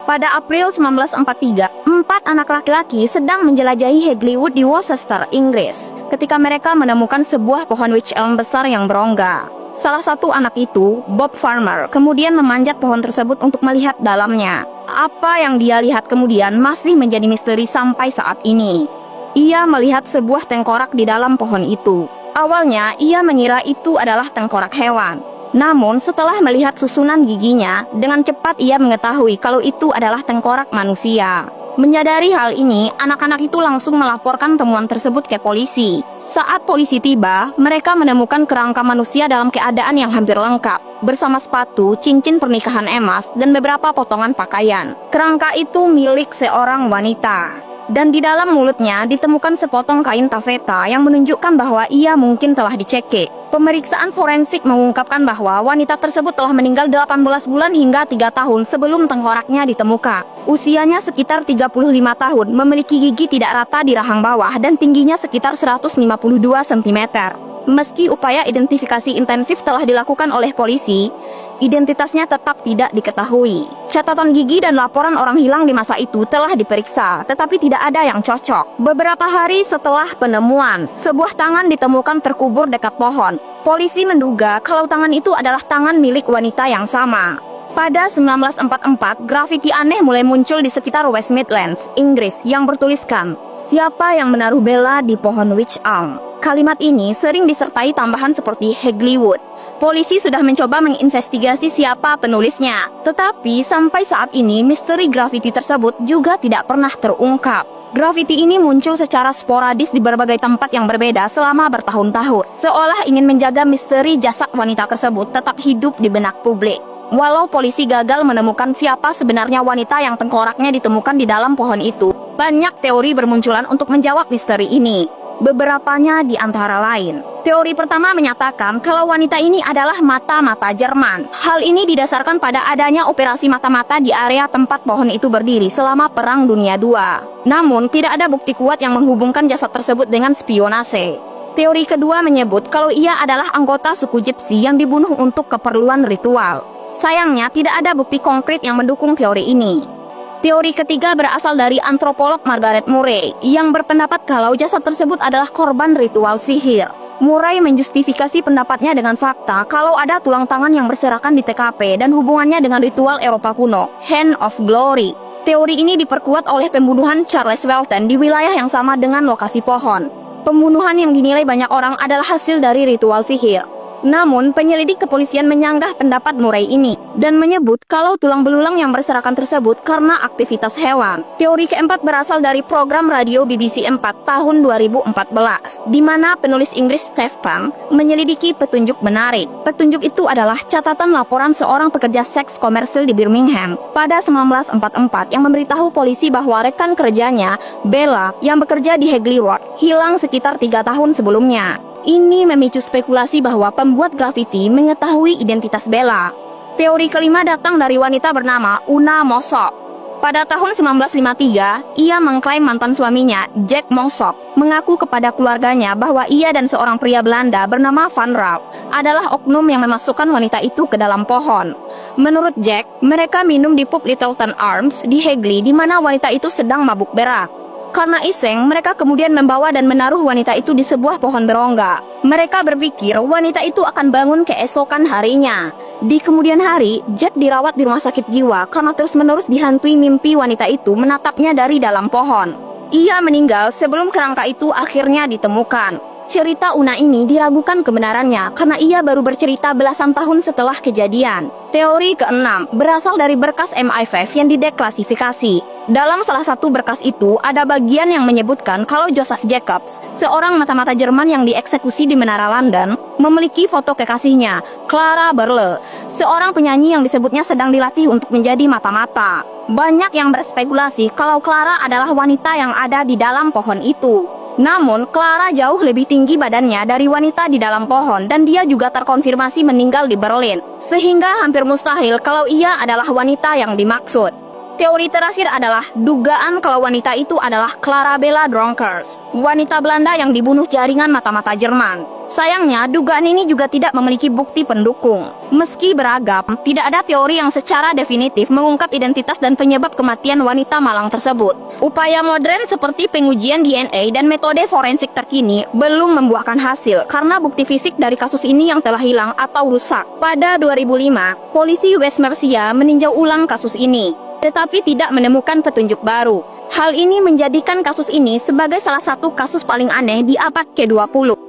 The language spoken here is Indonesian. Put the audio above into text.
Pada April 1943, 4 anak laki-laki sedang menjelajahi Hagleywood di Worcester, Inggris, ketika mereka menemukan sebuah pohon wych elm besar yang berongga. Salah satu anak itu, Bob Farmer, kemudian memanjat pohon tersebut untuk melihat dalamnya. Apa yang dia lihat kemudian masih menjadi misteri sampai saat ini. Ia melihat sebuah tengkorak di dalam pohon itu. Awalnya, ia mengira itu adalah tengkorak hewan. Namun, setelah melihat susunan giginya, dengan cepat ia mengetahui kalau itu adalah tengkorak manusia. Menyadari hal ini, anak-anak itu langsung melaporkan temuan tersebut ke polisi. Saat polisi tiba, mereka menemukan kerangka manusia dalam keadaan yang hampir lengkap, bersama sepatu, cincin pernikahan emas, dan beberapa potongan pakaian. Kerangka itu milik seorang wanita. Dan di dalam mulutnya ditemukan sepotong kain tafeta yang menunjukkan bahwa ia mungkin telah dicekik. Pemeriksaan forensik mengungkapkan bahwa wanita tersebut telah meninggal 18 bulan hingga 3 tahun sebelum tengkoraknya ditemukan. Usianya sekitar 35 tahun, memiliki gigi tidak rata di rahang bawah dan tingginya sekitar 152 cm. Meski upaya identifikasi intensif telah dilakukan oleh polisi, identitasnya tetap tidak diketahui. Catatan gigi dan laporan orang hilang di masa itu telah diperiksa, tetapi tidak ada yang cocok. Beberapa hari setelah penemuan, sebuah tangan ditemukan terkubur dekat pohon. Polisi menduga kalau tangan itu adalah tangan milik wanita yang sama. Pada 1944, grafiti aneh mulai muncul di sekitar West Midlands, Inggris, yang bertuliskan, "Siapa yang menaruh Bella di pohon wych elm?" Kalimat ini sering disertai tambahan seperti Hagleywood. Polisi sudah mencoba menginvestigasi siapa penulisnya, tetapi sampai saat ini misteri grafiti tersebut juga tidak pernah terungkap. Grafiti ini muncul secara sporadis di berbagai tempat yang berbeda selama bertahun-tahun, seolah ingin menjaga misteri jasad wanita tersebut tetap hidup di benak publik. Walau polisi gagal menemukan siapa sebenarnya wanita yang tengkoraknya ditemukan di dalam pohon itu, banyak teori bermunculan untuk menjawab misteri ini. Beberapanya di antara lain. Teori pertama menyatakan kalau wanita ini adalah mata-mata Jerman. Hal ini didasarkan pada adanya operasi mata-mata di area tempat pohon itu berdiri selama Perang Dunia II. Namun, tidak ada bukti kuat yang menghubungkan jasad tersebut dengan spionase. Teori kedua menyebut kalau ia adalah anggota suku Gypsy yang dibunuh untuk keperluan ritual. Sayangnya, tidak ada bukti konkret yang mendukung teori ini. Teori ketiga berasal dari antropolog Margaret Murray yang berpendapat kalau jasad tersebut adalah korban ritual sihir. Murray menjustifikasi pendapatnya dengan fakta kalau ada tulang tangan yang berserakan di TKP dan hubungannya dengan ritual Eropa kuno, Hand of Glory. Teori ini diperkuat oleh pembunuhan Charles Welton di wilayah yang sama dengan lokasi pohon. Pembunuhan yang dinilai banyak orang adalah hasil dari ritual sihir. Namun, penyelidik kepolisian menyanggah pendapat Murray ini dan menyebut kalau tulang belulang yang berserakan tersebut karena aktivitas hewan. Teori keempat berasal dari program radio BBC 4 tahun 2014, di mana penulis Inggris Steve Pang menyelidiki petunjuk menarik. Petunjuk itu adalah catatan laporan seorang pekerja seks komersil di Birmingham pada 1944 yang memberitahu polisi bahwa rekan kerjanya, Bella, yang bekerja di Hagleywood, hilang sekitar 3 tahun sebelumnya. Ini memicu spekulasi bahwa pembuat grafiti mengetahui identitas Bella. Teori kelima datang dari wanita bernama Una Mossop. Pada tahun 1953, ia mengklaim mantan suaminya, Jack Mossop, mengaku kepada keluarganya bahwa ia dan seorang pria Belanda bernama Van Raap adalah oknum yang memasukkan wanita itu ke dalam pohon. Menurut Jack, mereka minum di pub Littleton Arms di Hagley di mana wanita itu sedang mabuk berak. Karena iseng, mereka kemudian membawa dan menaruh wanita itu di sebuah pohon berongga. Mereka berpikir wanita itu akan bangun keesokan harinya. Di kemudian hari, Jack dirawat di rumah sakit jiwa karena terus-menerus dihantui mimpi wanita itu menatapnya dari dalam pohon. Ia meninggal sebelum kerangka itu akhirnya ditemukan. Cerita Una ini diragukan kebenarannya karena ia baru bercerita belasan tahun setelah kejadian. Teori keenam berasal dari berkas MI5 yang dideklasifikasi. Dalam salah satu berkas itu, ada bagian yang menyebutkan kalau Joseph Jacobs, seorang mata-mata Jerman yang dieksekusi di Menara London, memiliki foto kekasihnya, Clara Burle, seorang penyanyi yang disebutnya sedang dilatih untuk menjadi mata-mata. Banyak yang berspekulasi kalau Clara adalah wanita yang ada di dalam pohon itu. Namun, Clara jauh lebih tinggi badannya dari wanita di dalam pohon dan dia juga terkonfirmasi meninggal di Berlin, sehingga hampir mustahil kalau ia adalah wanita yang dimaksud. Teori terakhir adalah dugaan kalau wanita itu adalah Clara Bella Dronkers, wanita Belanda yang dibunuh jaringan mata-mata Jerman. Sayangnya, dugaan ini juga tidak memiliki bukti pendukung. Meski beragam, tidak ada teori yang secara definitif mengungkap identitas dan penyebab kematian wanita malang tersebut. Upaya modern seperti pengujian DNA dan metode forensik terkini belum membuahkan hasil karena bukti fisik dari kasus ini yang telah hilang atau rusak. Pada 2005, polisi West Mercia meninjau ulang kasus ini, tetapi tidak menemukan petunjuk baru. Hal ini menjadikan kasus ini sebagai salah satu kasus paling aneh di abad ke-20.